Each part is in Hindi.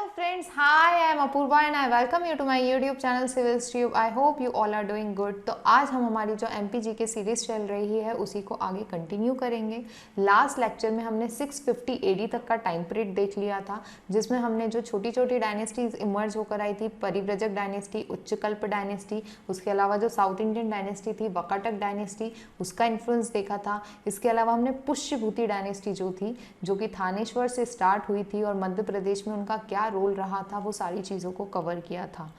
Hello friends, hi, I am Apurva and I welcome you to my YouTube channel Civils Tube. I hope you all are doing good. तो आज हम हमारी जो MPG की सीरीज़ चल रही है उसी को आगे कंटिन्यू करेंगे। लास्ट लेक्चर में हमने 650 AD तक का टाइम पीरियड देख लिया था, जिसमें हमने जो छोटी छोटी डायनेस्टीज इमर्ज होकर आई थी, परिव्रजक डायनेस्टी, उच्चकल्प डायनेस्टी, उसके अलावा जो साउथ इंडियन डायनेस्टी थी वकाटक डायनेस्टी, उसका इन्फ्लुएंस देखा था। इसके अलावा हमने पुष्यभूति डायनेस्टी जो थी, जो कि थानेश्वर से स्टार्ट हुई थी और मध्य प्रदेश में उनका क्या रोल रहा था, वो सारी चीज़ों को कवर किया था।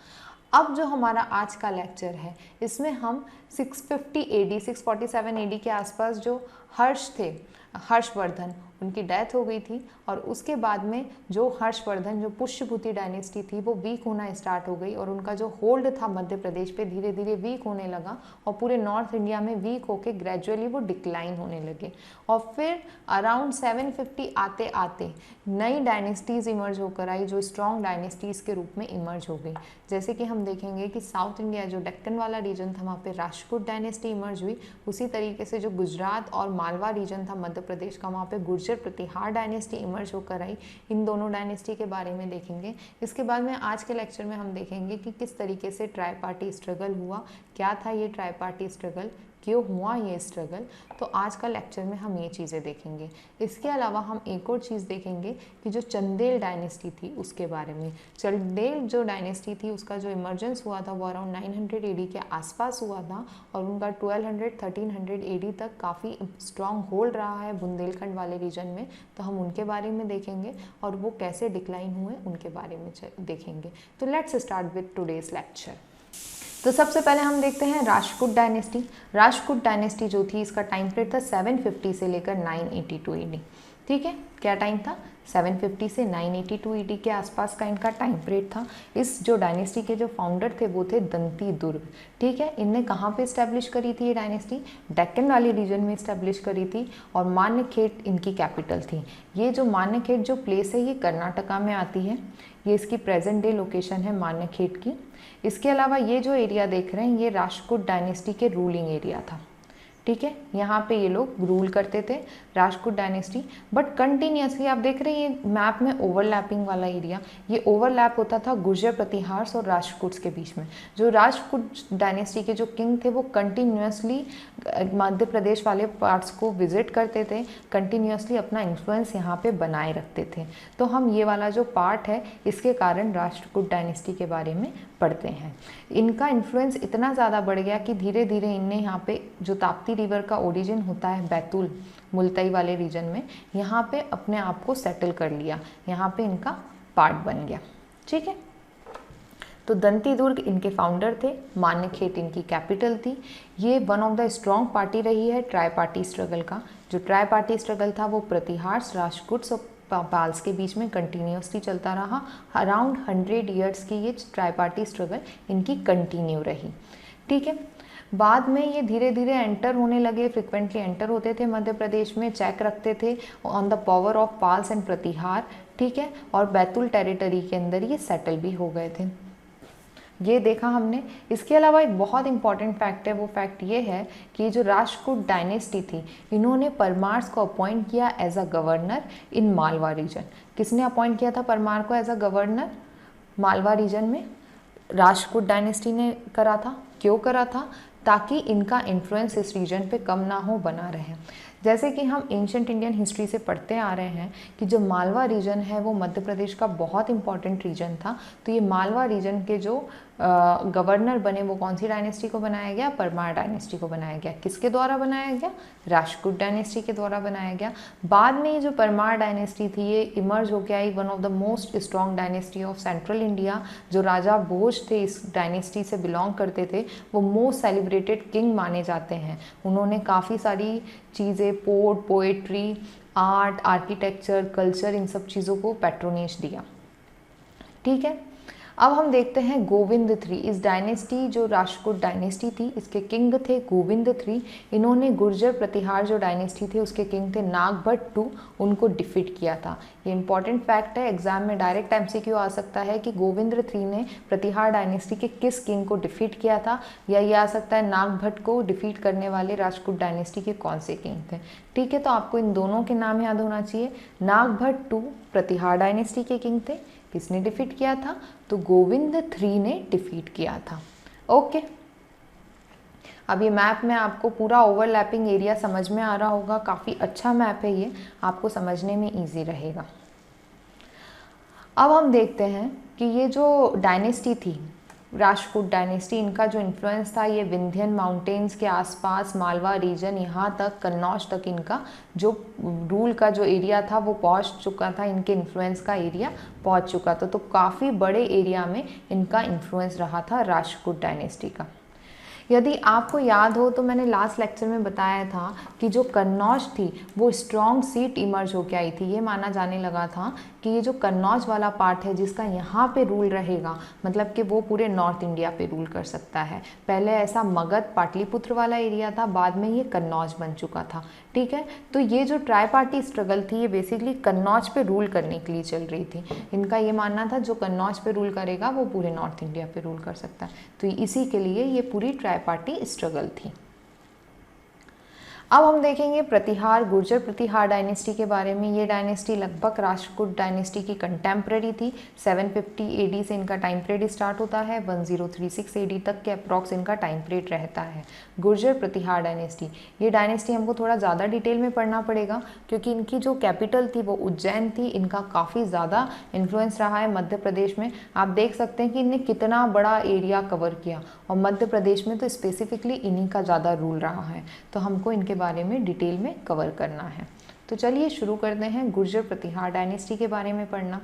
अब जो हमारा आज का लेक्चर है इसमें हम 650 AD 647 AD के आसपास जो हर्ष थे, हर्षवर्धन, उनकी डेथ हो गई थी और उसके बाद में जो हर्षवर्धन, जो पुष्यभूति डायनेस्टी थी, वो वीक होना स्टार्ट हो गई और उनका जो होल्ड था मध्य प्रदेश पे धीरे धीरे वीक होने लगा और पूरे नॉर्थ इंडिया में वीक होके ग्रेजुअली वो डिक्लाइन होने लगे। और फिर अराउंड 750 आते आते नई डायनेस्टीज़ इमर्ज होकर आई जो स्ट्रॉन्ग डायनेस्टीज़ के रूप में इमर्ज हो गई। जैसे कि हम देखेंगे कि साउथ इंडिया जो डेक्कन वाला रीजन था वहाँ पे राजपूत डायनेस्टी इमर्ज हुई। उसी तरीके से जो गुजरात और मालवा रीजन था मध्य प्रदेश का, वहाँ पे गुर्जर प्रतिहार डायनेस्टी इमर्ज होकर आई। इन दोनों डायनेस्टी के बारे में देखेंगे। इसके बाद में आज के लेक्चर में हम देखेंगे कि किस तरीके से ट्राई पार्टी स्ट्रगल हुआ, क्या था ये ट्राई पार्टी स्ट्रगल, क्यों हुआ ये स्ट्रगल। तो आज का लेक्चर में हम ये चीज़ें देखेंगे। इसके अलावा हम एक और चीज़ देखेंगे कि जो चंदेल डायनेस्टी थी उसके बारे में। चंदेल जो डायनेस्टी थी उसका जो इमर्जेंस हुआ था वो अराउंड 900 AD के आसपास हुआ था और उनका 1200-1300 AD तक काफ़ी स्ट्रॉन्ग होल्ड रहा है बुंदेलखंड वाले रीजन में। तो हम उनके बारे में देखेंगे और वो कैसे डिक्लाइन हुए उनके बारे में देखेंगे। तो let's start with today's lecture. तो सबसे पहले हम देखते हैं राजपूत डायनेस्टी। राजपूत डायनेस्टी जो थी इसका टाइम पीरियड था 750 से लेकर 982 AD। ठीक है, क्या टाइम था? 750 से 982 AD के आसपास का इनका टाइम पीरियड था। इस जो डायनेस्टी के जो फाउंडर थे वो थे दंती दुर्ग। ठीक है, इनने कहाँ पे इस्टेब्लिश करी थी ये डायनेस्टी? डेक्कन वाले रीजन में इस्टेब्लिश करी थी और मान्यखेट इनकी कैपिटल थी। ये जो मान्यखेट जो प्लेस है ये कर्नाटका में आती है। ये इसकी प्रेजेंट डे लोकेशन है मान्यखेट की। इसके अलावा ये जो एरिया देख रहे हैं ये राजपूत डायनेस्टी के रूलिंग एरिया था। ठीक है, यहाँ पे ये लोग रूल करते थे राजपूत डायनेस्टी। बट कंटिन्यूसली आप देख रहे हैं ये मैप में ओवरलैपिंग वाला एरिया, ये ओवरलैप होता था गुर्जर प्रतिहार्स और राजपूत्स के बीच में। जो राजपूत डायनेस्टी के जो किंग थे वो कंटिन्यूसली मध्य प्रदेश वाले पार्ट्स को विजिट करते थे, कंटिन्यूसली अपना इन्फ्लुएंस यहाँ पे बनाए रखते थे। तो हम ये वाला जो पार्ट है इसके कारण राजपूत डायनेस्टी के बारे में पढ़ते हैं। इनका इन्फ्लुएंस इतना ज़्यादा बढ़ गया कि धीरे धीरे इनने यहाँ पे जो ताप्ती रिवर का ओरिजिन होता है बैतूल मुल्ताई वाले रीजन में, यहाँ पे अपने आप को सेटल कर लिया, यहाँ पे इनका पार्ट बन गया। ठीक है, तो दंती दुर्ग इनके फाउंडर थे, मान्यखेट इनकी कैपिटल थी। ये one of the strong party रही है ट्राई पार्टी स्ट्रगल का। जो ट्राई पार्टी स्ट्रगल था वो प्रतिहार्स, राजपूत्स और पाल्स के बीच में कंटिन्यूसली चलता रहा। अराउंड 100 ईयर्स की ये ट्राई पार्टी स्ट्रगल इनकी कंटिन्यू रही। ठीक है, बाद में ये धीरे धीरे एंटर होने लगे, फ्रिक्वेंटली एंटर होते थे मध्य प्रदेश में, चेक रखते थे on the power of Palas and Pratihar. ठीक है, और बैतूल टेरिटरी के अंदर ये सेटल भी हो गए थे, ये देखा हमने। इसके अलावा एक बहुत इंपॉर्टेंट फैक्ट है, वो फैक्ट ये है कि जो राजपूत डायनेस्टी थी इन्होंने परमार्स को अपॉइंट किया as a governor in Malwa region. किसने अपॉइंट किया था परमार को as a governor? Malwa region में राजपूत डायनेस्टी ने करा था। क्यों करा था? ताकि इनका इन्फ्लुएंस इस रीजन पे कम ना हो, बना रहे। जैसे कि हम एंशंट इंडियन हिस्ट्री से पढ़ते आ रहे हैं कि जो मालवा रीजन है वो मध्य प्रदेश का बहुत इंपॉर्टेंट रीजन था। तो ये मालवा रीजन के जो गवर्नर बने वो कौन सी डायनेस्टी को बनाया गया? परमार डायनेस्टी को बनाया गया। किसके द्वारा बनाया गया? राजपूत डायनेस्टी के द्वारा बनाया गया। बाद में ये जो परमार डायनेस्टी थी ये इमर्ज होकर I one of the most strong dynasty of central India. जो राजा भोज थे इस डायनेस्टी से बिलोंग करते थे, वो मोस्ट सेलिब्रेटेड किंग माने जाते हैं। उन्होंने काफ़ी सारी चीज़ें, port, poetry, art, architecture, culture, इन सब चीज़ों को पैट्रोनेज दिया। ठीक है, अब हम देखते हैं गोविंद III। इस डायनेस्टी जो राजपूत डायनेस्टी थी इसके किंग थे गोविंद III। इन्होंने गुर्जर प्रतिहार जो डायनेस्टी थे उसके किंग थे नागभट्ट II, उनको डिफीट किया था। ये इंपॉर्टेंट फैक्ट है, एग्जाम में डायरेक्ट MCQ आ सकता है कि गोविंद III ने प्रतिहार डायनेस्टी के किस किंग को डिफीट किया था, या ये आ सकता है नागभट्ट को डिफीट करने वाले राजपूत डायनेस्टी के कौन से किंग थे। ठीक है, तो आपको इन दोनों के नाम याद होना चाहिए। नागभट्ट II प्रतिहार डायनेस्टी के किंग थे, किसने डिफीट किया था? तो गोविंद III ने डिफीट किया था। ओके, अब ये मैप में आपको पूरा ओवरलैपिंग एरिया समझ में आ रहा होगा। काफ़ी अच्छा मैप है ये, आपको समझने में ईजी रहेगा। अब हम देखते हैं कि ये जो डायनेस्टी थी, राजपूत डायनेस्टी, इनका जो इन्फ्लुएंस था ये विंध्यन माउंटेन्स के आसपास, मालवा रीजन, यहाँ तक कन्नौज तक इनका जो रूल का जो एरिया था वो पहुँच चुका था, इनके इन्फ्लुएंस का एरिया पहुँच चुका था। तो काफ़ी बड़े एरिया में इनका इन्फ्लुएंस रहा था राजपूत डायनेस्टी का। यदि आपको याद हो तो मैंने लास्ट लेक्चर में बताया था कि जो कन्नौज थी वो स्ट्रॉन्ग सीट इमर्ज होकर आई थी। ये माना जाने लगा था कि ये जो कन्नौज वाला पार्ट है जिसका यहाँ पे रूल रहेगा, मतलब कि वो पूरे नॉर्थ इंडिया पे रूल कर सकता है। पहले ऐसा मगध पाटलिपुत्र वाला एरिया था, बाद में ये कन्नौज बन चुका था। ठीक है, तो ये जो ट्राई पार्टी स्ट्रगल थी ये बेसिकली कन्नौज पे रूल करने के लिए चल रही थी। इनका ये मानना था जो कन्नौज पे रूल करेगा वो पूरे नॉर्थ इंडिया पे रूल कर सकता है। तो इसी के लिए ये पूरी ट्राई पार्टी स्ट्रगल थी। अब हम देखेंगे प्रतिहार, गुर्जर प्रतिहार डायनेस्टी के बारे में। ये डायनेस्टी लगभग राजपूत डायनेस्टी की कंटेम्प्रेरी थी। 750 AD से इनका टाइम पीरियड स्टार्ट होता है, 1036 AD तक के अप्रॉक्स इनका टाइम पीरियड रहता है। गुर्जर प्रतिहार डायनेस्टी, ये डायनेस्टी हमको थोड़ा ज़्यादा डिटेल में पढ़ना पड़ेगा क्योंकि इनकी जो कैपिटल थी वो उज्जैन थी। इनका काफ़ी ज़्यादा इन्फ्लुएंस रहा है मध्य प्रदेश में। आप देख सकते हैं कि इनने कितना बड़ा एरिया कवर किया, और मध्य प्रदेश में तो स्पेसिफिकली इन्हीं का ज़्यादा रूल रहा है। तो हमको इनके बारे में डिटेल में कवर करना है। तो चलिए शुरू करते हैं गुर्जर प्रतिहार डायनेस्टी के बारे में पढ़ना।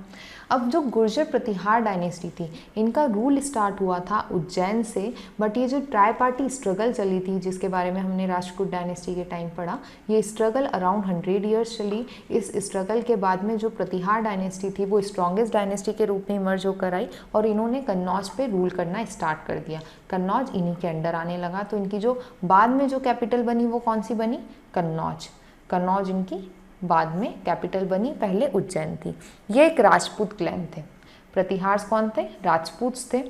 अब जो गुर्जर प्रतिहार डायनेस्टी थी इनका रूल स्टार्ट हुआ था उज्जैन से, बट ये जो ट्राई पार्टी स्ट्रगल चली थी जिसके बारे में हमने राजपूत डायनेस्टी के टाइम पढ़ा, ये स्ट्रगल अराउंड 100 ईयर्स चली। इस स्ट्रगल के बाद में जो प्रतिहार डायनेस्टी थी वो स्ट्रॉन्गेस्ट डायनेस्टी के रूप में इमर्ज होकर आई और इन्होंने कन्नौज पे रूल करना स्टार्ट कर दिया। कन्नौज इन्हीं के अंडर आने लगा। तो इनकी जो बाद में जो कैपिटल बनी वो कौन सी बनी? कन्नौज। कन्नौज इनकी बाद में कैपिटल बनी, पहले उज्जैन थी। ये एक राजपूत क्लैन थे। प्रतिहार कौन थे? राजपूत थे।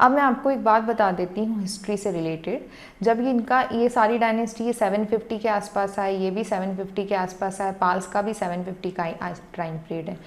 अब मैं आपको एक बात बता देती हूँ हिस्ट्री से रिलेटेड। जब ये इनका ये सारी डायनेस्टी ये 750 के आसपास आए, ये भी 750 के आसपास आए, पाल्स का भी 750 का टाइम पीरियड है।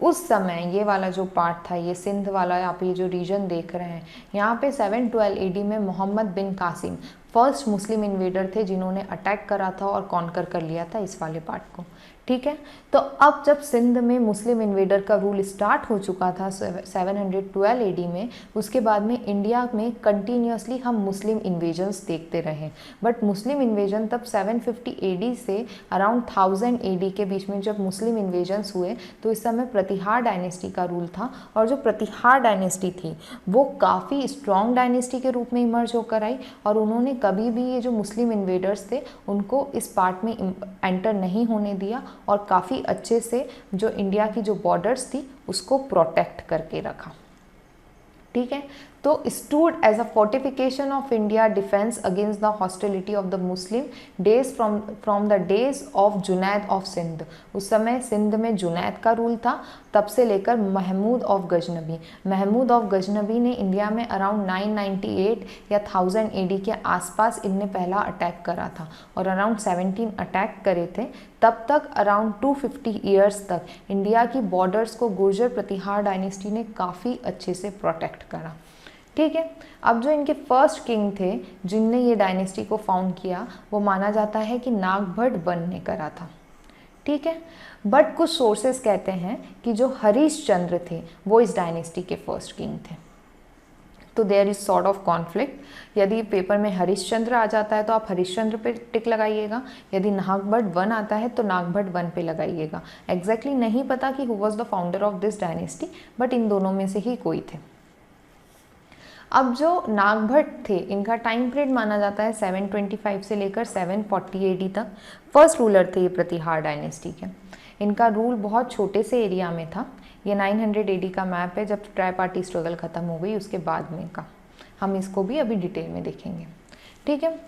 उस समय ये वाला जो पार्ट था, ये सिंध वाला, आप ये जो रीजन देख रहे हैं, यहाँ पे 712 AD में मोहम्मद बिन कासिम फर्स्ट मुस्लिम इन्वेडर थे जिन्होंने अटैक करा था और कॉन्कर कर लिया था इस वाले पार्ट को। ठीक है, तो अब जब सिंध में मुस्लिम इन्वेडर का रूल स्टार्ट हो चुका था 712 AD में, उसके बाद में इंडिया में कंटिन्यूसली हम मुस्लिम इन्वेजन्स देखते रहे। बट मुस्लिम इन्वेजन तब 750 AD से अराउंड 1000 AD के बीच में जब मुस्लिम इन्वेजन्स हुए तो इस समय प्रतिहार डायनेस्टी का रूल था। और जो प्रतिहार डायनेस्टी थी वो काफ़ी स्ट्रॉन्ग डायनेस्टी के रूप में इमर्ज होकर आई और उन्होंने कभी भी ये जो मुस्लिम इन्वेडर्स थे उनको इस पार्ट में एंटर नहीं होने दिया और काफ़ी अच्छे से जो इंडिया की जो बॉर्डर्स थी उसको प्रोटेक्ट करके रखा। ठीक है, तो stood as a fortification of India defence against the hostility of the Muslim days from the days of Junaid of Sindh. उस समय सिंध में जुनैद का रूल था, तब से लेकर महमूद ऑफ गजनबी। महमूद ऑफ गजनबी ने इंडिया में अराउंड 998 या 1000 AD के आसपास इनने पहला अटैक करा था और अराउंड 17 अटैक करे थे। तब तक अराउंड 250 ईयर्स तक इंडिया की बॉर्डर्स को गुर्जर प्रतिहार डायनेस्टी ने काफ़ी अच्छे से प्रोटेक्ट करा। ठीक है, अब जो इनके फर्स्ट किंग थे जिनने ये डायनेस्टी को फाउंड किया वो माना जाता है कि नागभट्ट वन ने करा था। ठीक है, बट कुछ सोर्सेस कहते हैं कि जो हरिश्चंद्र थे वो इस डायनेस्टी के फर्स्ट किंग थे। तो there is sort of conflict. यदि पेपर में हरिश्चंद्र आ जाता है तो आप हरिश्चंद्र पे टिक लगाइएगा, यदि नागभट्ट वन आता है तो नागभट्ट वन पे लगाइएगा। एग्जैक्टली नहीं पता कि who was the founder of this dynasty, but in दोनों में से ही कोई थे। अब जो नागभट्ट थे इनका टाइम पीरियड माना जाता है 725 से लेकर 740 AD तक। फर्स्ट रूलर थे ये प्रतिहार डायनेस्टी के। इनका रूल बहुत छोटे से एरिया में था। ये 900 AD का मैप है जब ट्राई पार्टी स्ट्रगल ख़त्म हो गई उसके बाद में का। हम इसको भी अभी डिटेल में देखेंगे। ठीक है,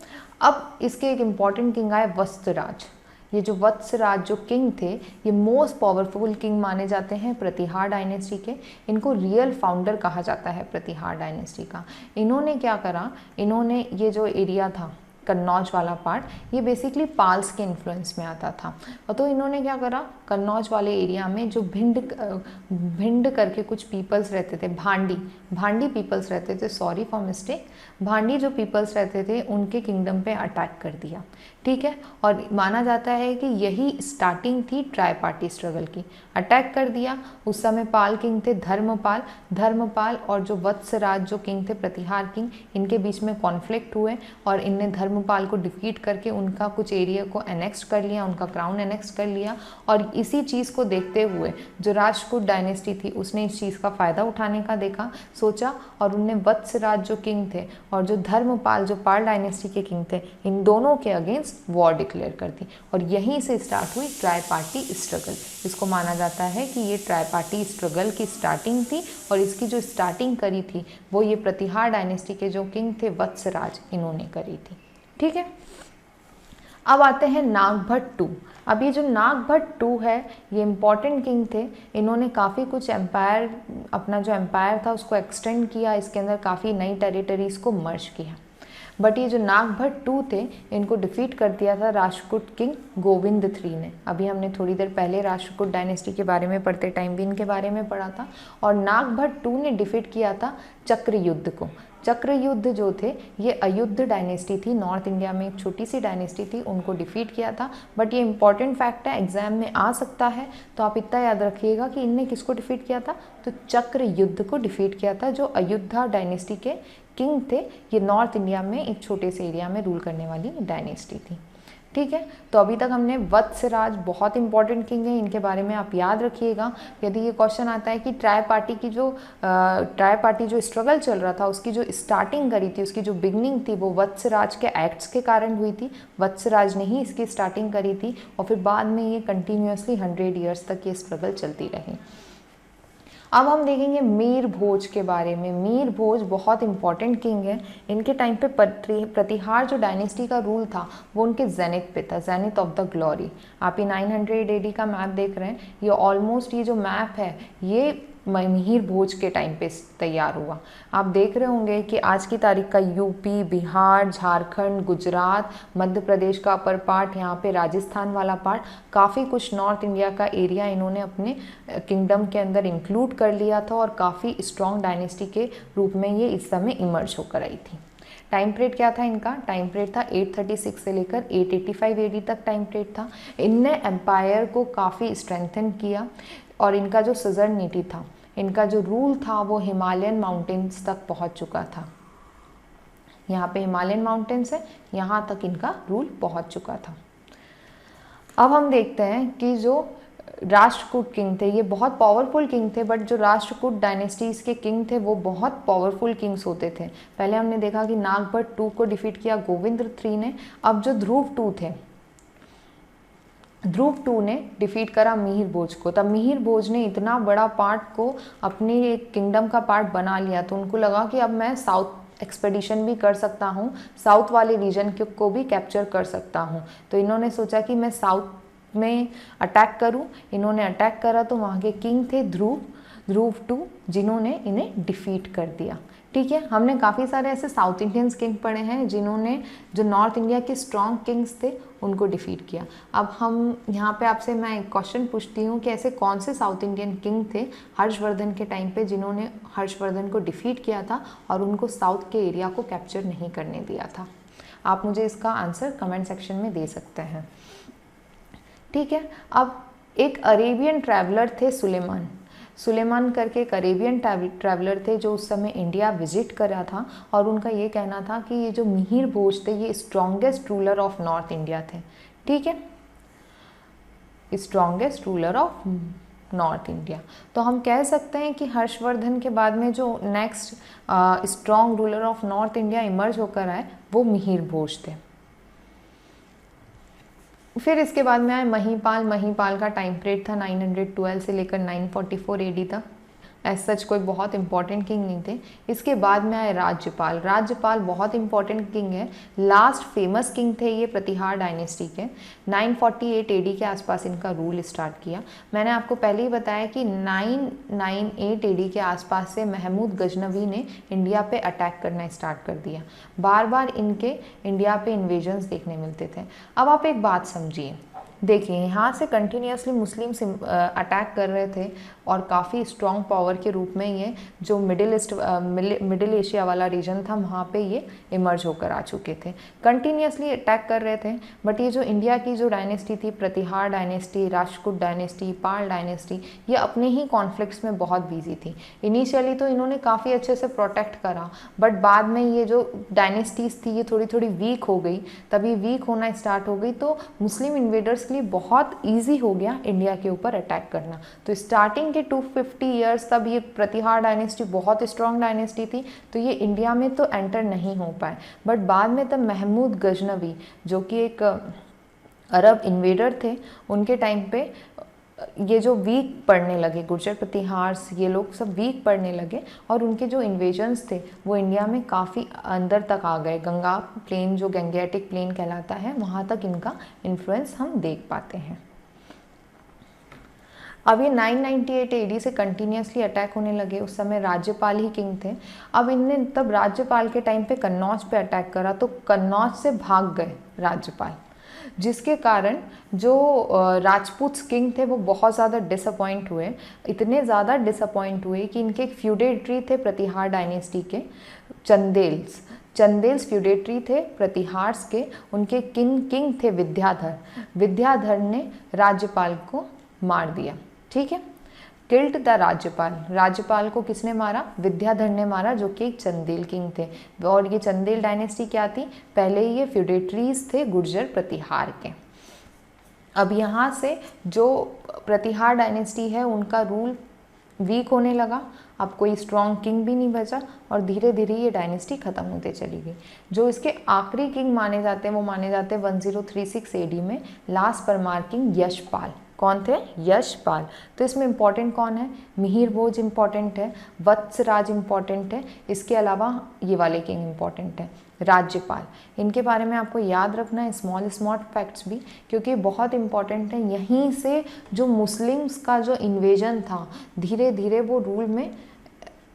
अब इसके एक इम्पॉर्टेंट किंग आए वत्सराज। ये जो वत्सराज जो किंग थे ये मोस्ट पावरफुल किंग माने जाते हैं प्रतिहार डायनेस्टी के। इनको रियल फाउंडर कहा जाता है प्रतिहार डायनेस्टी का। इन्होंने क्या करा, इन्होंने ये जो एरिया था कन्नौज वाला पार्ट, ये बेसिकली पाल्स के इन्फ्लुएंस में आता था। और तो इन्होंने क्या करा, कन्नौज वाले एरिया में जो भिंड करके कुछ पीपल्स रहते थे, भांडी पीपल्स रहते थे, सॉरी फॉर मिस्टेक, भांडी जो पीपल्स रहते थे उनके किंगडम पे अटैक कर दिया, ठीक है। और माना जाता है कि यही स्टार्टिंग थी ट्राई पार्टी स्ट्रगल की। अटैक कर दिया, उस समय पाल किंग थे धर्मपाल और जो वत्सराज जो किंग थे, प्रतिहार किंग, इनके बीच में कॉन्फ्लिक्ट हुए और इनने धर्मपाल को डिफीट करके उनका कुछ एरिया को एनेक्स कर लिया, उनका क्राउन एनेक्स कर लिया। और इसी चीज़ को देखते हुए जो राष्ट्रकूट डायनेस्टी थी उसने इस चीज़ का फ़ायदा उठाने का सोचा और उनने वत्सराज जो किंग थे और जो धर्मपाल जो पाल डायनेस्टी के किंग थे, इन दोनों के अगेंस्ट वॉर डिक्लेयर कर दी। और यहीं से स्टार्ट हुई ट्राई पार्टी स्ट्रगल। इसको माना जाता है कि ये ट्राई पार्टी स्ट्रगल की स्टार्टिंग थी और इसकी जो स्टार्टिंग करी थी वो ये प्रतिहार डायनेस्टी के जो किंग थे वत्सराज, इन्होंने करी थी, ठीक है। अब आते हैं नागभट्ट टू। अब ये जो नागभट्ट टू है ये इम्पॉर्टेंट किंग थे, इन्होंने काफ़ी कुछ एम्पायर, अपना जो एम्पायर था उसको एक्सटेंड किया, इसके अंदर काफ़ी नई टेरिटरीज़ को मर्ज किया। बट ये जो नागभट्ट टू थे इनको डिफीट कर दिया था राष्ट्रकूट किंग गोविंद III ने। अभी हमने थोड़ी देर पहले राष्ट्रकूट डायनेस्टी के बारे में पढ़ते टाइम भी इनके बारे में पढ़ा था। और नागभट्ट टू ने डिफीट किया था चक्रयुद्ध को। चक्रयुद्ध जो थे ये अयुद्ध डायनेस्टी थी, नॉर्थ इंडिया में एक छोटी सी डायनेस्टी थी, उनको डिफीट किया था। बट ये इंपॉर्टेंट फैक्ट है, एग्जाम में आ सकता है, तो आप इतना याद रखिएगा कि इनने किसको डिफीट किया था, तो चक्रयुद्ध को डिफीट किया था, जो अयोध्या डायनेस्टी के किंग थे। ये नॉर्थ इंडिया में एक छोटे से एरिया में रूल करने वाली डायनेस्टी थी, ठीक है। तो अभी तक हमने वत्सराज, बहुत इंपॉर्टेंट किंग है, इनके बारे में आप याद रखिएगा। यदि ये क्वेश्चन आता है कि ट्राई पार्टी जो स्ट्रगल चल रहा था उसकी जो स्टार्टिंग करी थी, उसकी जो बिगनिंग थी वो वत्सराज के एक्ट्स के कारण हुई थी, वत्सराज ने ही इसकी स्टार्टिंग करी थी और फिर बाद में ये कंटिन्यूसली 100 ईयर्स तक ये स्ट्रगल चलती रही। अब हम देखेंगे मीर भोज के बारे में। मीर भोज बहुत इंपॉर्टेंट किंग है। इनके टाइम पे प्रतिहार जो डायनेस्टी का रूल था वो उनके जेनिथ पे था, जेनिथ ऑफ द ग्लोरी। आप ये 900 AD का मैप देख रहे हैं, ये ऑलमोस्ट ये जो मैप है ये मिहिर भोज के टाइम पे तैयार हुआ। आप देख रहे होंगे कि आज की तारीख का यूपी, बिहार, झारखंड, गुजरात, मध्य प्रदेश का अपर पार्ट, यहाँ पे राजस्थान वाला पार्ट, काफ़ी कुछ नॉर्थ इंडिया का एरिया इन्होंने अपने किंगडम के अंदर इंक्लूड कर लिया था और काफ़ी स्ट्रॉन्ग डायनेस्टी के रूप में ये इस समय इमर्ज होकर आई थी। टाइम पीरियड क्या था इनका? टाइम पीरियड था 836 से लेकर 885 AD तक टाइम पीरियड था। इनने एम्पायर को काफ़ी स्ट्रेंथन किया और इनका जो सज़रनिटी था, इनका जो रूल था वो हिमालयन माउंटेन्स तक पहुंच चुका था। यहाँ पे हिमालयन माउंटेन्स है, यहाँ तक इनका रूल पहुंच चुका था। अब हम देखते हैं कि जो राष्ट्रकूट किंग थे ये बहुत पावरफुल किंग थे, बट जो राष्ट्रकूट डायनेस्टीज़ के किंग थे वो बहुत पावरफुल किंग्स होते थे। पहले हमने देखा कि नागभट्ट टू को डिफीट किया गोविंद III ने। अब जो ध्रुव टू थे, ध्रुव टू ने डिफीट करा मिहिर भोज को। तब मिहिर भोज ने इतना बड़ा पार्ट को अपने किंगडम का पार्ट बना लिया, तो उनको लगा कि अब मैं साउथ एक्सपेडिशन भी कर सकता हूँ, साउथ वाले रीजन को भी कैप्चर कर सकता हूँ। तो इन्होंने सोचा कि मैं साउथ में अटैक करूँ। इन्होंने अटैक करा तो वहाँ के किंग थे ध्रुव टू, जिन्होंने इन्हें डिफीट कर दिया, ठीक है। हमने काफ़ी सारे ऐसे साउथ इंडियंस किंग पढ़े हैं जिन्होंने जो नॉर्थ इंडिया के स्ट्रॉन्ग किंग्स थे उनको डिफीट किया। अब हम यहाँ पे आपसे मैं एक क्वेश्चन पूछती हूँ कि ऐसे कौन से साउथ इंडियन किंग थे हर्षवर्धन के टाइम पे जिन्होंने हर्षवर्धन को डिफीट किया था और उनको साउथ के एरिया को कैप्चर नहीं करने दिया था? आप मुझे इसका आंसर कमेंट सेक्शन में दे सकते हैं, ठीक है। अब एक अरेबियन ट्रैवलर थे सुलेमान करके एक अरेबियन ट्रैवलर थे जो उस समय इंडिया विजिट करा था और उनका ये कहना था कि ये जो मिहिर भोज थे ये strongest ruler of north India थे, ठीक है, strongest ruler of north India. तो हम कह सकते हैं कि हर्षवर्धन के बाद में जो next strong ruler of north India emerge होकर आए वो मिहिर भोज थे। फिर इसके बाद में आए महीपाल का टाइम पीरियड था 912 से लेकर 944 AD तक। एज सच कोई बहुत इंपॉर्टेंट किंग नहीं थे। इसके बाद में आए राज्यपाल। राज्यपाल बहुत इंपॉर्टेंट किंग है, लास्ट फेमस किंग थे ये प्रतिहार डायनेस्टी के। 948 एडी के आसपास इनका रूल स्टार्ट किया। मैंने आपको पहले ही बताया कि 998 एडी के आसपास से महमूद गजनवी ने इंडिया पे अटैक करना स्टार्ट कर दिया। बार बार इनके इंडिया पे इन्वेजन्स देखने मिलते थे। अब आप एक बात समझिए, देखिए यहाँ से कंटिन्यूसली मुस्लिम्स अटैक कर रहे थे और काफ़ी स्ट्रॉन्ग पावर के रूप में ये जो मिडिल एशिया वाला रीजन था वहाँ पे ये इमर्ज होकर आ चुके थे। कंटिन्यूसली अटैक कर रहे थे, बट ये जो इंडिया की जो डायनेस्टी थी, प्रतिहार डायनेस्टी, राजपूत डायनेस्टी, पाल डायनेस्टी, ये अपने ही कॉन्फ्लिक्ट्स में बहुत बिजी थी। इनिशियली तो इन्होंने काफ़ी अच्छे से प्रोटेक्ट करा, बट बाद में ये जो डायनेस्टीज़ थी ये थोड़ी थोड़ी वीक हो गई। तभी वीक होना स्टार्ट हो गई तो मुस्लिम इन्वेडर्स के लिए बहुत ईजी हो गया इंडिया के ऊपर अटैक करना। तो स्टार्टिंग 250 ईयर्स तब ये प्रतिहार डायनेस्टी बहुत स्ट्रॉन्ग डायनेस्टी थी, तो ये इंडिया में तो एंटर नहीं हो पाए। बट बाद में तब महमूद गजनवी जो कि एक अरब इन्वेडर थे, उनके टाइम पे ये जो वीक पड़ने लगे, गुर्जर प्रतिहार्स, ये लोग सब वीक पड़ने लगे और उनके जो इन्वेजन्स थे वो इंडिया में काफ़ी अंदर तक आ गए। गंगा प्लेन जो गंगेटिक प्लेन कहलाता है वहाँ तक इनका इन्फ्लुएंस हम देख पाते हैं। अब ये 998 एडी से कंटिन्यूसली अटैक होने लगे। उस समय राज्यपाल ही किंग थे। अब इनने तब राज्यपाल के टाइम पे कन्नौज पे अटैक करा तो कन्नौज से भाग गए राज्यपाल, जिसके कारण जो राजपूत किंग थे वो बहुत ज़्यादा डिसअपॉइंट हुए। इतने ज़्यादा डिसअपॉइंट हुए कि इनके एक फ्यूडेटरी थे प्रतिहार डायनेस्टी के, चंदेल्स फ्यूडेटरी थे प्रतिहार्स के। उनके किंग थे विद्याधर। विद्याधर ने राज्यपाल को मार दिया, ठीक है, किल्ड द राज्यपाल को किसने मारा? विद्याधर ने मारा, जो कि एक चंदेल किंग थे। और ये चंदेल डायनेस्टी क्या थी? पहले ये फ्यूडेटरीज थे गुर्जर प्रतिहार के। अब यहाँ से जो प्रतिहार डायनेस्टी है उनका रूल वीक होने लगा। अब कोई स्ट्रॉन्ग किंग भी नहीं बचा और धीरे धीरे ये डायनेस्टी ख़त्म होते चली गई। जो इसके आखिरी किंग माने जाते हैं वो माने जाते हैं 1036 एडी में लास्ट परमार किंग यशपाल। कौन थे? यशपाल। तो इसमें इंपॉर्टेंट कौन है? मिहिर भोज इंपॉर्टेंट है, वत्सराज इंपॉर्टेंट है, इसके अलावा ये वाले किंग इंपॉर्टेंट है, राज्यपाल। इनके बारे में आपको याद रखना है स्मॉल फैक्ट्स भी, क्योंकि बहुत इंपॉर्टेंट है। यहीं से जो मुस्लिम्स का जो इन्वेजन था धीरे धीरे वो रूल में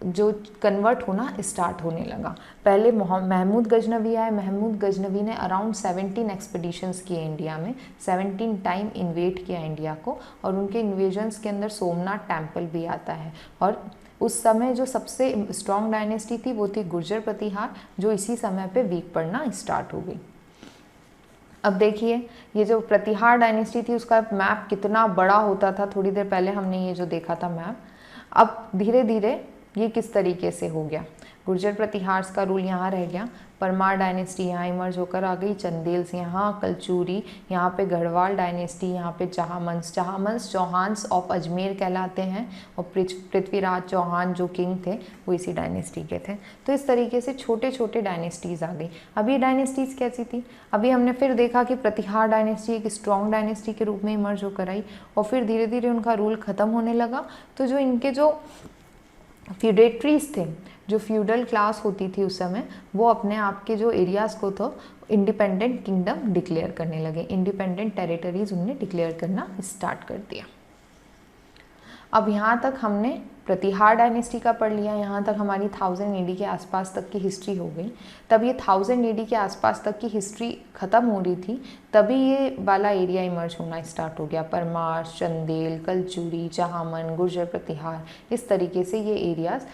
जो कन्वर्ट होना स्टार्ट होने लगा। पहले महमूद गजनवी आए। महमूद गजनवी ने अराउंड 17 एक्सपीडिशंस किए इंडिया में, 17 टाइम इन्वेट किया इंडिया को, और उनके इन्वेजन्स के अंदर सोमनाथ टेम्पल भी आता है। और उस समय जो सबसे स्ट्रॉन्ग डायनेस्टी थी वो थी गुर्जर प्रतिहार, जो इसी समय पे वीक पड़ना स्टार्ट हो गई। अब देखिए ये जो प्रतिहार डायनेस्टी थी उसका मैप कितना बड़ा होता था। थोड़ी देर पहले हमने ये जो देखा था मैप, अब धीरे धीरे ये किस तरीके से हो गया। गुर्जर प्रतिहार्स का रूल यहाँ रह गया, परमार डायनेस्टी यहाँ इमर्ज होकर आ गई, चंदेल्स यहाँ, कलचूरी यहाँ पे, गढ़वाल डायनेस्टी यहाँ पे, चहामंस चौहान्स ऑफ अजमेर कहलाते हैं, और पृथ्वीराज चौहान जो किंग थे वो इसी डायनेस्टी के थे। तो इस तरीके से छोटे छोटे डायनेस्टीज़ आ गई। अब ये डायनेस्टीज़ कैसी थी? अभी हमने फिर देखा कि प्रतिहार डायनेस्टी एक स्ट्रॉन्ग डायनेस्टी के रूप में इमर्ज होकर आई और फिर धीरे धीरे उनका रूल ख़त्म होने लगा। तो जो इनके जो फ्यूडेटरीज थे, जो फ्यूडल क्लास होती थी उस समय, वो अपने आप के जो एरियाज़ को तो इंडिपेंडेंट किंगडम डिक्लेयर करने लगे, इंडिपेंडेंट टेरिटरीज उनने डिक्लेयर करना स्टार्ट कर दिया। अब यहाँ तक हमने प्रतिहार डायनेस्टी का पढ़ लिया। यहाँ तक हमारी 1000 एडी के आसपास तक की हिस्ट्री हो गई। तब ये 1000 एडी के आसपास तक की हिस्ट्री ख़त्म हो रही थी, तभी ये वाला एरिया इमर्ज होना स्टार्ट हो गया। परमार, चंदेल, कलचूरी, चहामन, गुर्जर प्रतिहार, इस तरीके से ये एरियाज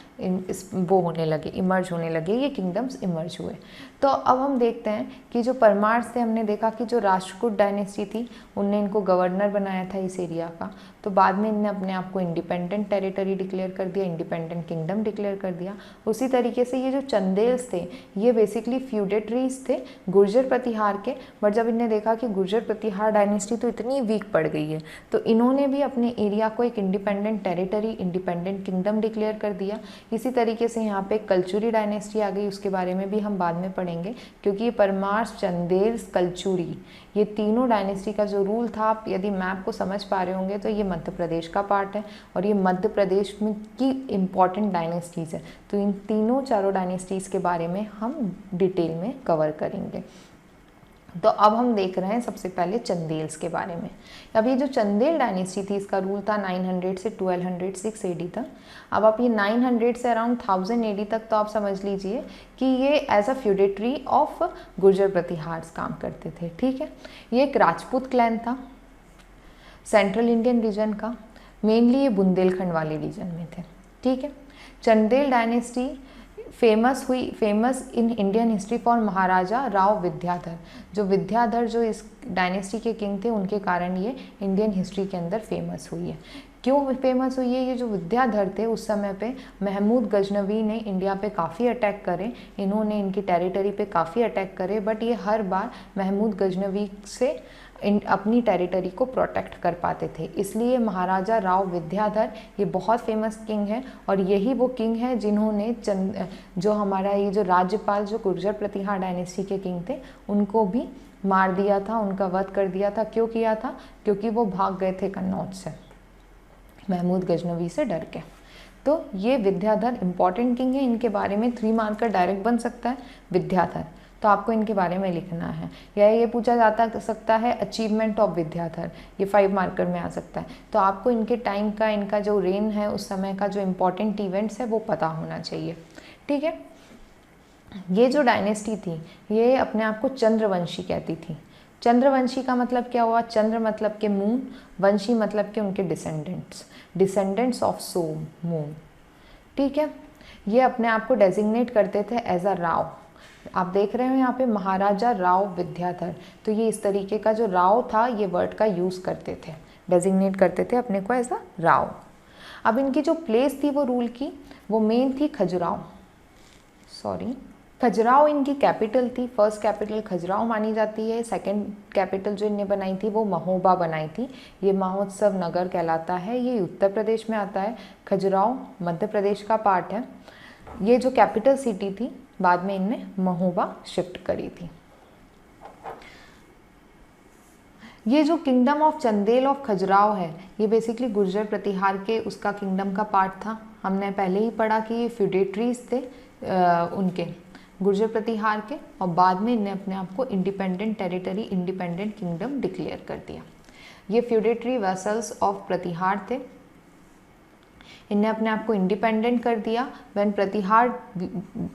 वो होने लगे, इमर्ज होने लगे, ये किंगडम्स इमर्ज हुए। तो अब हम देखते हैं कि जो परमार से हमने देखा कि जो राजपूत डायनेस्टी थी उनने इनको गवर्नर बनाया था इस एरिया का। तो बाद में इनने अपने आप को इंडिपेंडेंट टेरिटरी डिक्लेयर कर दिया, इंडिपेंडेंट किंगडम डिक्लेयर कर दिया। उसी तरीके से ये जो चंदेल्स थे ये बेसिकली फ्यूडेटरीज थे गुर्जर प्रतिहार के। बट जब इन्हें देखा कि गुर्जर प्रतिहार डायनेस्टी तो इतनी वीक पड़ गई है, तो इन्होंने भी अपने एरिया को एक independent territory, independent kingdom declare कर दिया। इसी तरीके से यहाँ पे कलचूरी डायनेस्टी आ गई, उसके बारे में भी हम बाद में पढ़ेंगे, क्योंकि ये परमार, चंदेल्स, कलचूरी ये तीनों डायनेस्टी का जो रूल था, आप यदि मैप को समझ पा रहे होंगे तो ये मध्य प्रदेश का पार्ट है और ये मध्य प्रदेश में की इम्पॉर्टेंट डायनेस्टीज़ है। तो इन तीनों चारों डायनेस्टीज़ के बारे में हम डिटेल में कवर करेंगे। तो अब हम देख रहे हैं सबसे पहले चंदेल्स के बारे में। अब ये जो चंदेल डायनेस्टी थी, इसका रूल था 900 से 1206 एडी तक। अब आप ये 900 से अराउंड 1000 एडी तक तो आप समझ लीजिए कि ये as a feudatory of Gurjara Pratiharas काम करते थे। ठीक है, ये एक राजपूत क्लैन था सेंट्रल इंडियन रीजन का, मेनली ये बुंदेलखंड वाले रीजन में थे। ठीक है, Chandela dynasty famous in Indian history for Maharaja Rao Vidyadhar. जो विद्याधर जो इस डायनेस्टी के किंग थे, उनके कारण ये इंडियन हिस्ट्री के अंदर फेमस हुई है। क्यों फेमस हुई है? ये जो विद्याधर थे उस समय पे महमूद गजनवी ने इंडिया पे काफ़ी अटैक करे, इन्होंने इनकी टेरिटरी पे काफ़ी अटैक करे, बट ये हर बार महमूद गजनवी से अपनी टेरिटरी को प्रोटेक्ट कर पाते थे। इसलिए महाराजा राव विद्याधर ये बहुत फेमस किंग है और यही वो किंग है जिन्होंने जो हमारा ये जो राज्यपाल जो गुर्जर प्रतिहार डायनेस्टी के किंग थे उनको भी मार दिया था, उनका वध कर दिया था। क्यों किया था? क्योंकि वो भाग गए थे कन्नौज से महमूद गजनवी से डर के। तो ये विद्याधर इंपॉर्टेंट किंग है, इनके बारे में 3 मार्कर डायरेक्ट बन सकता है विद्याधर, तो आपको इनके बारे में लिखना है। या ये पूछा जाता सकता है अचीवमेंट ऑफ विद्याधर, ये 5 मार्कर में आ सकता है। तो आपको इनके टाइम का, इनका जो रेन है उस समय का जो इम्पोर्टेंट इवेंट्स है वो पता होना चाहिए। ठीक है, ये जो डायनेस्टी थी ये अपने आप को चंद्रवंशी कहती थी। चंद्रवंशी का मतलब क्या हुआ? चंद्र मतलब के मून, वंशी मतलब के उनके डिसेंडेंट्स ऑफ सोम मून। ठीक है, ये अपने आप को डेजिग्नेट करते थे एज अ राव। आप देख रहे हो यहाँ पे महाराजा राव विद्याधर, तो ये इस तरीके का जो राव था ये वर्ड का यूज़ करते थे, डेजिग्नेट करते थे अपने को एज अ राव। अब इनकी जो प्लेस थी वो रूल की, वो मेन थी खजुराहो इनकी कैपिटल थी। फर्स्ट कैपिटल खजुराहो मानी जाती है। सेकंड कैपिटल जो इनने बनाई थी वो महोबा बनाई थी। ये महोत्सव नगर कहलाता है, ये उत्तर प्रदेश में आता है। खजुराहो मध्य प्रदेश का पार्ट है। ये जो कैपिटल सिटी थी बाद में इनने महोबा शिफ्ट करी थी। ये जो kingdom of Chandel of Khajuraho है ये बेसिकली गुर्जर प्रतिहार के उसका किंगडम का पार्ट था। हमने पहले ही पढ़ा कि ये फ्यूडेटरीज थे उनके गुर्जर प्रतिहार के, और बाद में इन्हें अपने आप को independent territory, independent kingdom declare कर दिया। ये फ्यूडेटरी वेसल्स ऑफ प्रतिहार थे, इनने अपने आप को इंडिपेंडेंट कर दिया when Pratihara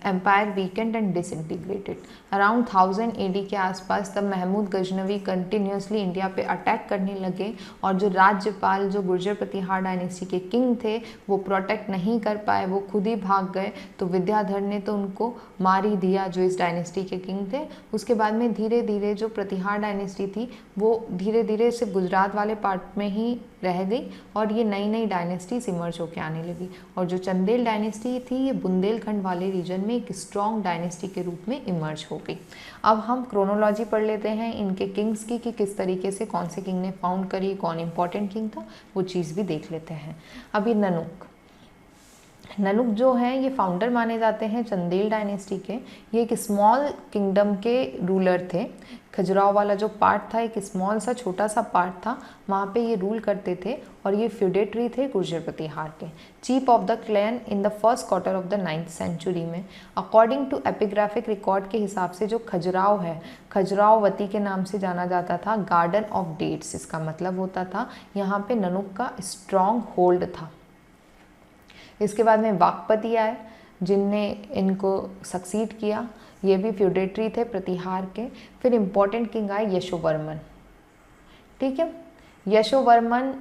empire weakened and disintegrated. Around 1000 AD के आसपास तब महमूद गजनवी कंटिन्यूसली इंडिया पे अटैक करने लगे, और जो राज्यपाल जो गुर्जर प्रतिहार डायनेस्टी के किंग थे वो प्रोटेक्ट नहीं कर पाए, वो खुद ही भाग गए। तो विद्याधर ने तो उनको मार ही दिया जो इस डायनेस्टी के किंग थे। उसके बाद में धीरे धीरे जो प्रतिहार डायनेस्टी थी वो धीरे धीरे सिर्फ गुजरात वाले पार्ट में ही रह गई और ये नई नई डायनेस्टीज इमर्ज होकर आने लगी। और जो चंदेल डायनेस्टी थी ये बुंदेलखंड वाले रीजन में एक स्ट्रॉन्ग डायनेस्टी के रूप में इमर्ज हो गई। अब हम क्रोनोलॉजी पढ़ लेते हैं इनके किंग्स की कि किस तरीके से कौन से किंग ने फाउंड करी, कौन इंपॉर्टेंट किंग था, वो चीज़ भी देख लेते हैं। अभी ननुक जो है ये फाउंडर माने जाते हैं चंदेल डायनेस्टी के। ये एक स्मॉल किंगडम के रूलर थे। खजुराहो वाला जो पार्ट था एक स्मॉल सा छोटा सा पार्ट था, वहाँ पे ये रूल करते थे और ये फ्यूडेटरी थे गुर्जर प्रतिहार के। Chief of the clan in the first quarter of the 9th century में। अकॉर्डिंग टू एपिग्राफिक रिकॉर्ड के हिसाब से जो खजुराहो है, खजुराहोवती के नाम से जाना जाता था। गार्डन ऑफ डेट्स इसका मतलब होता था। यहाँ पे ननुक का स्ट्रॉन्ग होल्ड था। इसके बाद में वाकपति आए जिनने इनको सक्सीड किया, ये भी फ्यूडेटरी थे प्रतिहार के। फिर इम्पोर्टेंट किंग आए यशोवर्मन। ठीक है, यशोवर्मन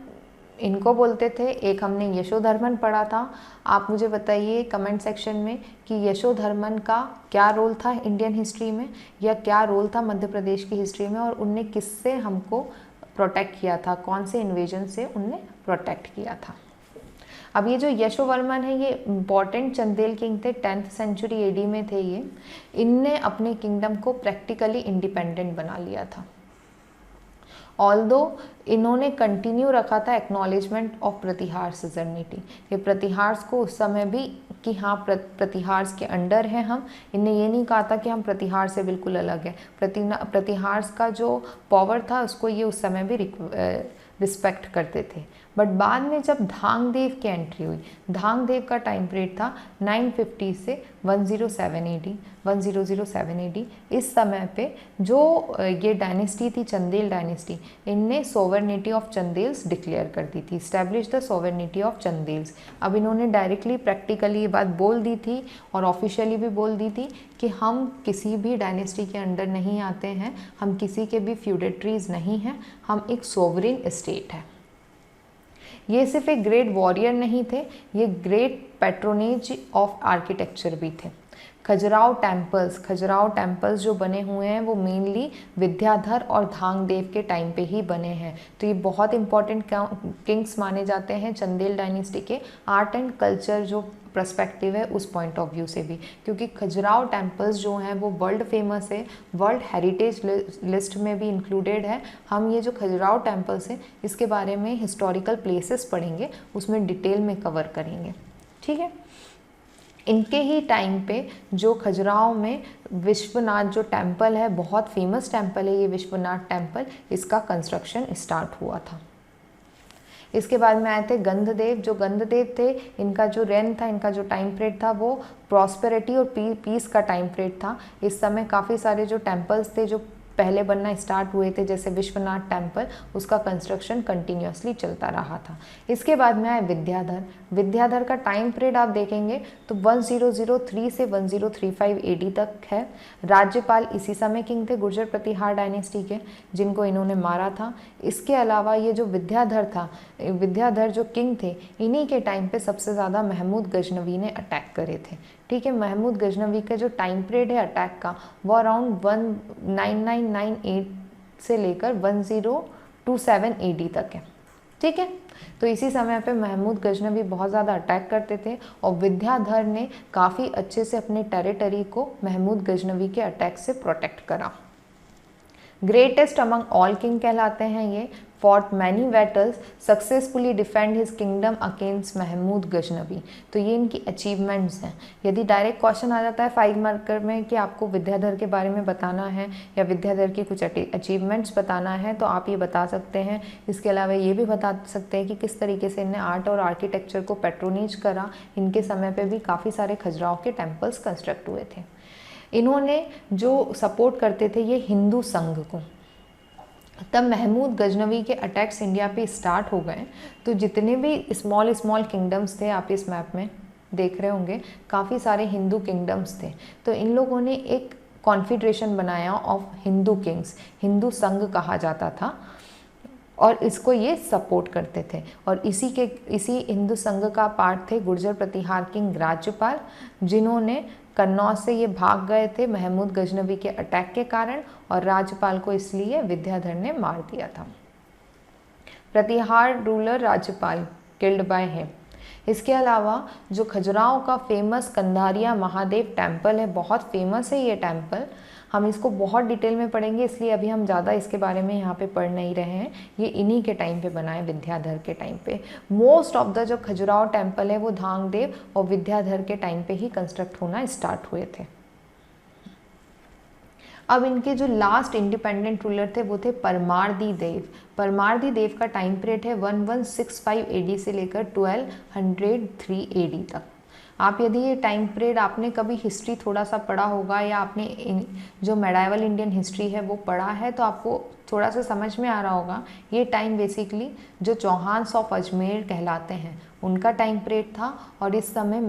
इनको बोलते थे। एक हमने यशोधर्मन पढ़ा था। आप मुझे बताइए कमेंट सेक्शन में कि यशोधर्मन का क्या रोल था इंडियन हिस्ट्री में, या क्या रोल था मध्य प्रदेश की हिस्ट्री में, और उनने किससे हमको प्रोटेक्ट किया था, कौन से इन्वेजन से उनने प्रोटेक्ट किया था। अब ये जो यशोवर्मन है ये इम्पॉर्टेंट चंदेल किंग थे, 10th सेंचुरी एडी में थे ये। इनने अपने किंगडम को प्रैक्टिकली इंडिपेंडेंट बना लिया था। ऑल्दो इन्होंने कंटिन्यू रखा था एक्नॉलेजमेंट ऑफ प्रतिहार सिजरनिटी। ये प्रतिहार्स को उस समय भी कि हाँ प्रतिहार के अंडर हैं हम। इनने ये नहीं कहा था कि हम प्रतिहार से बिल्कुल अलग है। प्रतिहार का जो पावर था उसको ये उस समय भी रिस्पेक्ट करते थे। बट बाद में जब धांगदेव की एंट्री हुई, धांगदेव का टाइम पीरियड था 950 से 107 AD 1007 AD। इस समय पे जो ये डायनेस्टी थी चंदेल डायनेस्टी, इनने सोवरनिटी ऑफ चंदेल्स डिक्लेयर कर दी थी, स्टैब्लिश द सोवरनिटी ऑफ चंदेल्स। अब इन्होंने डायरेक्टली प्रैक्टिकली ये बात बोल दी थी और ऑफिशियली भी बोल दी थी कि हम किसी भी डायनेस्टी के अंडर नहीं आते हैं, हम किसी के भी फ्यूडेटरीज नहीं हैं, हम एक सोवरेन स्टेट है। ये सिर्फ एक ग्रेट वॉरियर नहीं थे, ये ग्रेट पैट्रोनेज ऑफ आर्किटेक्चर भी थे। खजुराहो टेम्पल्स जो बने हुए हैं वो मेनली विद्याधर और धांगदेव के टाइम पे ही बने हैं। तो ये बहुत इंपॉर्टेंट किंग्स माने जाते हैं चंदेल डायनेस्टी के आर्ट एंड कल्चर जो पर्सपेक्टिव है उस पॉइंट ऑफ व्यू से भी, क्योंकि खजुराहो टेम्पल्स जो हैं वो वर्ल्ड फेमस है, वर्ल्ड हेरिटेज लिस्ट में भी इंक्लूडेड है। हम ये जो खजुराहो टेम्पल्स हैं इसके बारे में हिस्टोरिकल प्लेसेस पढ़ेंगे, उसमें डिटेल में कवर करेंगे, ठीक है। इनके ही टाइम पे जो खजुराहो में विश्वनाथ जो टेम्पल है, बहुत फेमस टेम्पल है ये विश्वनाथ टेम्पल, इसका कंस्ट्रक्शन स्टार्ट हुआ था। इसके बाद में आए थे गंधदेव। जो गंधदेव थे इनका जो रेन था, इनका जो टाइम पीरियड था वो प्रॉस्पेरिटी और पीस का टाइम पीरियड था। इस समय काफ़ी सारे जो टेम्पल्स थे जो पहले बनना स्टार्ट हुए थे, जैसे विश्वनाथ टेम्पल, उसका कंस्ट्रक्शन कंटिन्यूसली चलता रहा था। इसके बाद में आए विद्याधर का टाइम पीरियड आप देखेंगे तो 1003 से 1035 AD तक है। राज्यपाल इसी समय किंग थे गुर्जर प्रतिहार डायनेस्टी के, जिनको इन्होंने मारा था। इसके अलावा ये जो विद्याधर जो किंग थे, इन्हीं के टाइम पे सबसे ज़्यादा महमूद गजनवी ने अटैक करे थे, ठीक है। महमूद गजनवी का जो टाइम पीरियड है अटैक का वो अराउंड 19998 से लेकर 1027 AD तक है, ठीक है। तो इसी समय पे महमूद गजनवी बहुत ज़्यादा अटैक करते थे और विद्याधर ने काफ़ी अच्छे से अपने टेरिटरी को महमूद गजनवी के अटैक से प्रोटेक्ट करा। ग्रेटेस्ट अमंग ऑल किंग कहलाते हैं ये। Fought many battles, successfully defend his kingdom against Mahmud Ghaznavi. तो ये इनकी अचीवमेंट्स हैं। यदि डायरेक्ट क्वेश्चन आ जाता है 5 मार्कर में कि आपको विद्याधर के बारे में बताना है या विद्याधर की कुछ अचीवमेंट्स बताना है, तो आप ये बता सकते हैं। इसके अलावा ये भी बता सकते हैं कि किस तरीके से इन्हें आर्ट और आर्किटेक्चर को पैट्रोनेज करा। इनके समय पर भी काफ़ी सारे खजुराहो के टेम्पल्स कंस्ट्रक्ट हुए थे। इन्होंने जो सपोर्ट करते थे ये हिंदू संघ को। तब महमूद गजनवी के अटैक्स इंडिया पे स्टार्ट हो गए, तो जितने भी स्मॉल किंगडम्स थे, आप इस मैप में देख रहे होंगे काफ़ी सारे हिंदू किंगडम्स थे। तो इन लोगों ने एक कॉन्फेडरेशन बनाया ऑफ हिंदू किंग्स, हिंदू संघ कहा जाता था, और इसको ये सपोर्ट करते थे। और इसी हिंदू संघ का पार्ट थे गुर्जर प्रतिहार किंग राज्यपाल, जिन्होंने कन्नौज से ये भाग गए थे महमूद गजनवी के अटैक के कारण, और राज्यपाल को इसलिए विद्याधर ने मार दिया था। प्रतिहार रूलर राज्यपाल किल्ड बाय हिम। इसके अलावा जो खजुराहो का फेमस कंधारिया महादेव टेम्पल है, बहुत फेमस है ये टेम्पल। हम इसको बहुत डिटेल में पढ़ेंगे, इसलिए अभी हम ज़्यादा इसके बारे में यहाँ पे पढ़ नहीं रहे हैं। ये इन्हीं के टाइम पे बना है, विद्याधर के टाइम पे। मोस्ट ऑफ द जो खजुराहो टेम्पल है वो धांगदेव और विद्याधर के टाइम पे ही कंस्ट्रक्ट होना स्टार्ट हुए थे। अब इनके जो लास्ट इंडिपेंडेंट रूलर थे वो थे परमारदी देव। परमारदी देव का टाइम पीरियड है 1165 AD से लेकर 1203 AD तक। आप यदि ये टाइम पीरियड आपने कभी हिस्ट्री थोड़ा सा पढ़ा होगा या आपने जो मेडाइवल इंडियन हिस्ट्री है वो पढ़ा है, तो आपको थोड़ा सा समझ में आ रहा होगा। ये टाइम बेसिकली जो चौहान्स ऑफ अजमेर कहलाते हैं उनका टाइम पीरियड था, और इस समय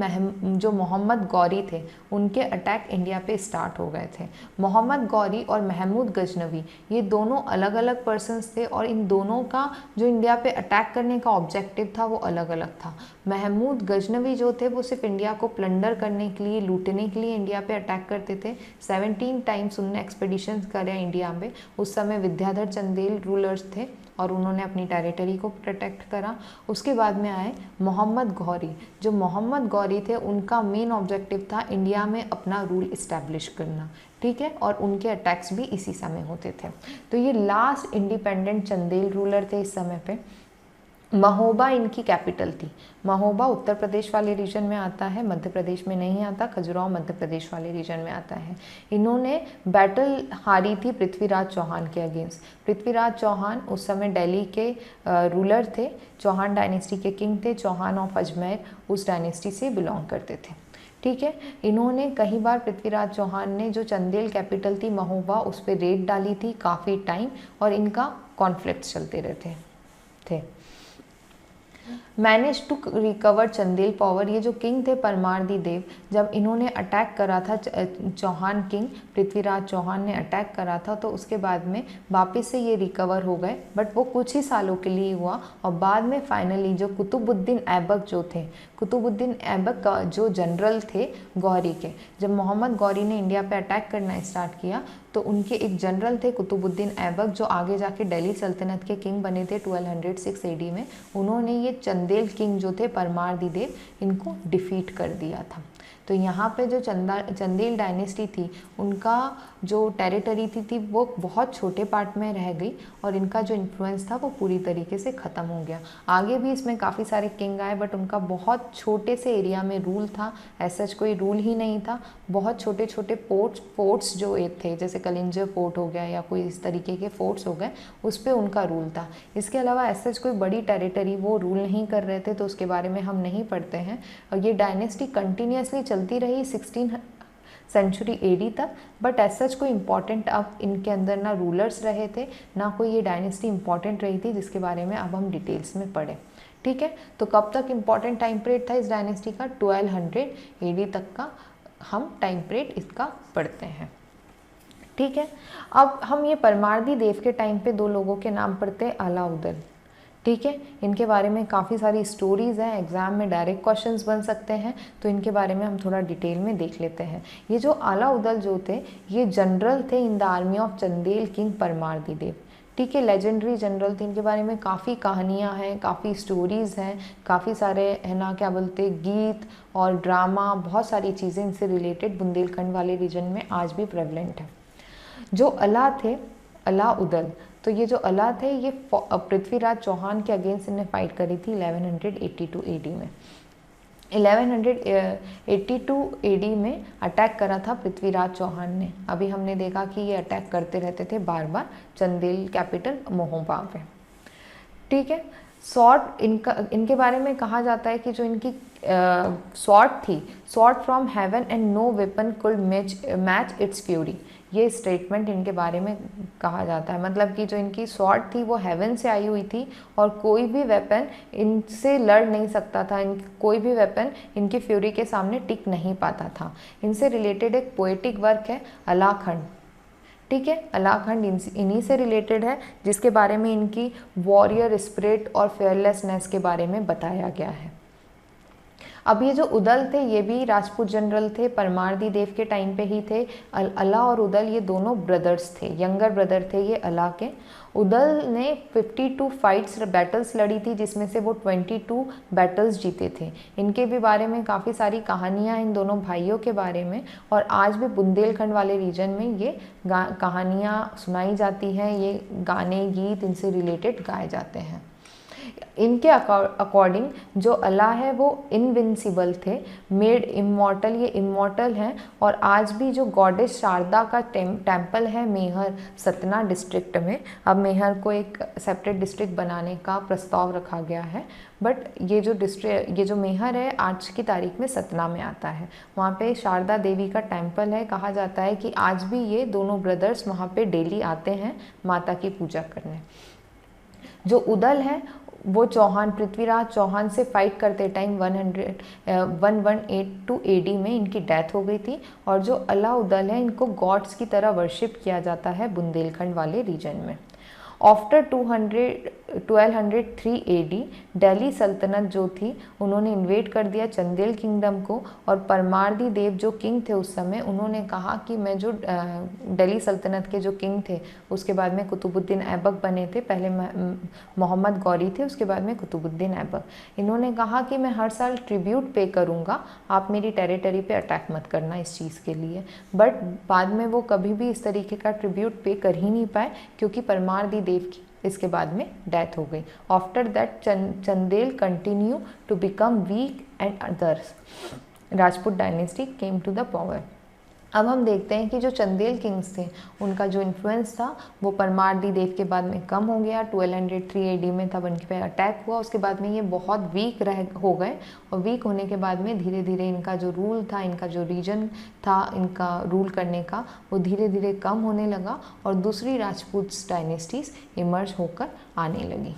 जो मोहम्मद गौरी थे उनके अटैक इंडिया पे स्टार्ट हो गए थे। मोहम्मद गौरी और महमूद गजनवी ये दोनों अलग अलग पर्सन्स थे, और इन दोनों का जो इंडिया पे अटैक करने का ऑब्जेक्टिव था वो अलग अलग था। महमूद गजनवी जो थे वो सिर्फ इंडिया को प्लंडर करने के लिए, लूटने के लिए इंडिया पे अटैक करते थे। 17 टाइम्स उन्होंने एक्सपेडिशन करे इंडिया में। उस समय विद्याधर चंदेल रूलर्स थे और उन्होंने अपनी टेरिटरी को प्रोटेक्ट करा। उसके बाद में आए मोहम्मद गौरी। जो मोहम्मद गौरी थे उनका मेन ऑब्जेक्टिव था इंडिया में अपना रूल इस्टेब्लिश करना, ठीक है, और उनके अटैक्स भी इसी समय होते थे। तो ये लास्ट इंडिपेंडेंट चंदेल रूलर थे इस समय पे। महोबा इनकी कैपिटल थी। महोबा उत्तर प्रदेश वाले रीजन में आता है, मध्य प्रदेश में नहीं आता। खजुराहो मध्य प्रदेश वाले रीजन में आता है। इन्होंने बैटल हारी थी पृथ्वीराज चौहान के अगेंस्ट। पृथ्वीराज चौहान उस समय दिल्ली के रूलर थे, चौहान डायनेस्टी के किंग थे। चौहान ऑफ अजमेर उस डायनेस्टी से बिलोंग करते थे। ठीक है, इन्होंने कई बार पृथ्वीराज चौहान ने जो चंदेल कैपिटल थी महोबा उस पर रेड डाली थी काफ़ी टाइम, और इनका कॉन्फ्लिक्ट चलते रहते थे। Manage to recover Chandela power, ये जो किंग थे परमारदी देव, जब इन्होंने अटैक करा था चौहान किंग पृथ्वीराज चौहान ने अटैक करा था, तो उसके बाद में वापस से ये रिकवर हो गए, बट वो कुछ ही सालों के लिए हुआ। और बाद में फाइनली जो कुतुबुद्दीन ऐबक जो थे, कुतुबुद्दीन ऐबक का जो जनरल थे गौरी के, जब मोहम्मद गौरी ने इंडिया पे अटैक करना स्टार्ट किया तो उनके एक जनरल थे कुतुबुद्दीन ऐबक, जो आगे जाके दिल्ली सल्तनत के किंग बने थे 1206 AD में। उन्होंने ये चंदेल किंग जो थे परमारदी देव, इनको डिफीट कर दिया था। तो यहाँ पे जो चंदेल डायनेस्टी थी उनका जो टेरिटरी थी वो बहुत छोटे पार्ट में रह गई, और इनका जो इन्फ्लुएंस था वो पूरी तरीके से ख़त्म हो गया। आगे भी इसमें काफ़ी सारे किंग आए, बट उनका बहुत छोटे से एरिया में रूल था, ऐसा कोई रूल ही नहीं था। बहुत छोटे छोटे फोर्ट्स जो थे, जैसे कलिंजर फोर्ट हो गया या कोई इस तरीके के फोर्ट्स हो गए, उस पर उनका रूल था। इसके अलावा ऐसा कोई बड़ी टेरिटरी वो रूल नहीं कर रहे थे, तो उसके बारे में हम नहीं पढ़ते हैं। और ये डायनेस्टी कंटिन्यूसली चलती रही 16 सेंचुरी AD तक, बट एज सच कोई इंपॉर्टेंट अब इनके अंदर ना रूलर्स रहे थे, ना कोई ये डायनेस्टी इंपॉर्टेंट रही थी, जिसके बारे में अब हम डिटेल्स में पढ़ें। ठीक है, तो कब तक इंपॉर्टेंट टाइम पीरियड था इस डायनेस्टी का? 1200 AD तक का हम टाइम पीरियड इसका पढ़ते हैं। ठीक है, अब हम ये परमारदी देव के टाइम पे दो लोगों के नाम पढ़ते हैं, अलाउद्दीन। ठीक है, इनके बारे में काफ़ी सारी स्टोरीज़ हैं, एग्ज़ाम में डायरेक्ट क्वेश्चंस बन सकते हैं, तो इनके बारे में हम थोड़ा डिटेल में देख लेते हैं। ये जो अलाउद्दीन जो थे, ये जनरल थे in the army of Chandela king Parmardi Dev. ठीक है, लेजेंडरी जनरल थे। इनके बारे में काफ़ी कहानियाँ हैं, काफ़ी स्टोरीज़ हैं, काफ़ी सारे है ना क्या बोलते गीत और ड्रामा, बहुत सारी चीज़ें इनसे रिलेटेड बुंदेलखंड वाले रीजन में आज भी प्रेवलेंट है। जो अला थे, अलाउद्दीन, तो ये जो अला थे ये पृथ्वीराज चौहान के अगेंस्ट इन्हें फाइट करी थी 1182 AD में। 1182 AD में अटैक करा था पृथ्वीराज चौहान ने। अभी हमने देखा कि ये अटैक करते रहते थे बार बार चंदेल कैपिटल महोबा पे। ठीक है, स्वॉर्ड इनके बारे में कहा जाता है कि जो इनकी स्वॉर्ड थी, sword from heaven and no weapon could match its fury, ये स्टेटमेंट इनके बारे में कहा जाता है। मतलब कि जो इनकी स्वॉर्ड थी वो हेवन से आई हुई थी, और कोई भी वेपन इनसे लड़ नहीं सकता था, कोई भी वेपन इनकी फ्यूरी के सामने टिक नहीं पाता था। इनसे रिलेटेड एक पोएटिक वर्क है अलाखंड। ठीक है, अलाखंड इन्हीं से रिलेटेड है, जिसके बारे में इनकी वॉरियर स्पिरिट और फेयरलेसनेस के बारे में बताया गया है। अब ये जो उदल थे ये भी राजपूत जनरल थे, परमारदी देव के टाइम पे ही थे। अला और उदल ये दोनों ब्रदर्स थे, यंगर ब्रदर थे ये अला के। उदल ने 52 फाइट्स बैटल्स लड़ी थी, जिसमें से वो 22 बैटल्स जीते थे। इनके भी बारे में काफ़ी सारी कहानियाँ इन दोनों भाइयों के बारे में, और आज भी बुंदेलखंड वाले रीजन में ये कहानियाँ सुनाई जाती हैं, ये गाने गीत इनसे रिलेटेड गाए जाते हैं। इनके अकॉर्डिंग जो अल्लाह है वो इनविंसिबल थे, मेड इमॉर्टल, ये इमॉर्टल हैं। और आज भी जो गॉडेस शारदा का टेम्पल है मेहर सतना डिस्ट्रिक्ट में, अब मेहर को एक सेपरेट डिस्ट्रिक्ट बनाने का प्रस्ताव रखा गया है, बट ये जो मेहर है आज की तारीख में सतना में आता है। वहाँ पे शारदा देवी का टेम्पल है। कहा जाता है कि आज भी ये दोनों ब्रदर्स वहाँ पे डेली आते हैं माता की पूजा करने। जो उदल है वो चौहान, पृथ्वीराज चौहान से फाइट करते टाइम 1182 AD में इनकी डेथ हो गई थी। और जो अलाउद्दीन है इनको गॉड्स की तरह वर्शिप किया जाता है बुंदेलखंड वाले रीजन में। आफ्टर 1203 AD दिल्ली सल्तनत जो थी उन्होंने इन्वेट कर दिया चंदेल किंगडम को, और परमारदी देव जो किंग थे उस समय उन्होंने कहा कि मैं जो दिल्ली सल्तनत के जो किंग थे, उसके बाद में कुतुबुद्दीन ऐबक बने थे, पहले मोहम्मद गौरी थे, उसके बाद में कुतुबुद्दीन ऐबक। इन्होंने कहा कि मैं हर साल ट्रिब्यूट पे करूँगा, आप मेरी टेरिटरी पे अटैक मत करना इस चीज़ के लिए। बट बाद में वो कभी भी इस तरीके का ट्रिब्यूट पे कर ही नहीं पाए, क्योंकि परमारदी देव की इसके बाद में डेथ हो गई। After that Chandela continue to become weak and others Rajput dynasty came to the power. अब हम देखते हैं कि जो चंदेल किंग्स थे उनका जो इन्फ्लुएंस था वो परमार दी डेथ के बाद में कम हो गया। 1203 AD में तब उनके पे अटैक हुआ, उसके बाद में ये बहुत वीक हो गए और वीक होने के बाद में धीरे धीरे इनका जो रूल था, इनका जो रीजन था इनका रूल करने का, वो धीरे धीरे कम होने लगा और दूसरी राजपूत डायनेस्टीज इमर्ज होकर आने लगी।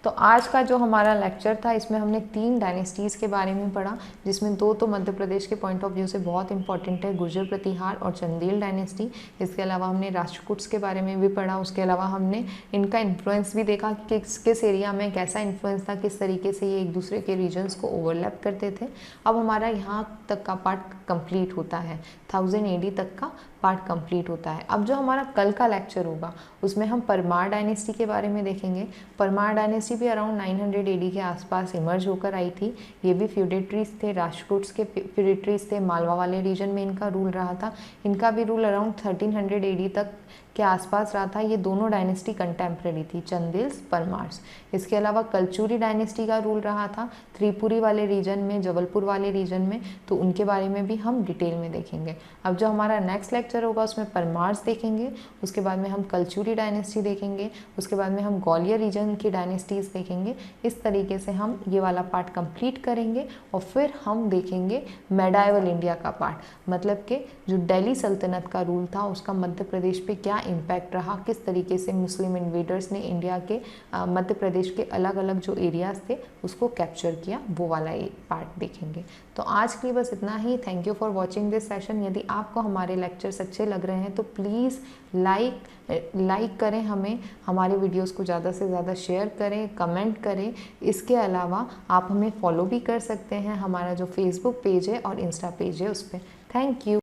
तो आज का जो हमारा लेक्चर था इसमें हमने 3 डायनेस्टीज़ के बारे में पढ़ा, जिसमें 2 तो मध्य प्रदेश के पॉइंट ऑफ व्यू से बहुत इंपॉर्टेंट है, गुर्जर प्रतिहार और चंदेल डायनेस्टी। इसके अलावा हमने राष्ट्रकूट्स के बारे में भी पढ़ा, उसके अलावा हमने इनका इन्फ्लुएंस भी देखा कि किस एरिया में कैसा इन्फ्लुएंस था, किस तरीके से ये एक दूसरे के रीजन्स को ओवरलैप करते थे। अब हमारा यहाँ तक का पार्ट कंप्लीट होता है, 1000 AD तक का पार्ट कंप्लीट होता है। अब जो हमारा कल का लेक्चर होगा उसमें हम परमार डायनेस्टी के बारे में देखेंगे। परमार डायनेस्टी भी अराउंड 900 AD के आसपास इमर्ज होकर आई थी। ये भी फ्यूडेटरीज थे, राष्ट्रकूट्स के फ्यूडेटरीज थे, मालवा वाले रीजन में इनका रूल रहा था। इनका भी रूल अराउंड 1300 AD तक के आसपास रहा था। ये दोनों डायनेस्टी कंटेम्प्रेरी थी, चंदेल्स, परमार्स। इसके अलावा कलचुरी डायनेस्टी का रूल रहा था त्रिपुरी वाले रीजन में, जबलपुर वाले रीजन में, तो उनके बारे में भी हम डिटेल में देखेंगे। अब जो हमारा नेक्स्ट लेक्चर होगा उसमें परमार्स देखेंगे, उसके बाद में हम कलचुरी डायनेस्टी देखेंगे, उसके बाद में हम ग्वालियर रीजन की डायनेस्टीज़ देखेंगे। इस तरीके से हम ये वाला पार्ट कंप्लीट करेंगे और फिर हम देखेंगे मेडाइवल इंडिया का पार्ट, मतलब कि जो दिल्ली सल्तनत का रूल था उसका मध्य प्रदेश पे क्या इम्पैक्ट रहा, किस तरीके से मुस्लिम इन्वेडर्स ने इंडिया के मध्य प्रदेश के अलग अलग जो एरियाज़ थे उसको कैप्चर किया, वो वाला एक पार्ट देखेंगे। तो आज के लिए बस इतना ही। Thank you for watching this session. यदि आपको हमारे लेक्चर्स अच्छे लग रहे हैं तो प्लीज़ लाइक करें हमें, हमारे वीडियोस को ज़्यादा से ज़्यादा शेयर करें, कमेंट करें। इसके अलावा आप हमें फॉलो भी कर सकते हैं, हमारा जो फेसबुक पेज है और इंस्टा पेज है उस पर। Thank you.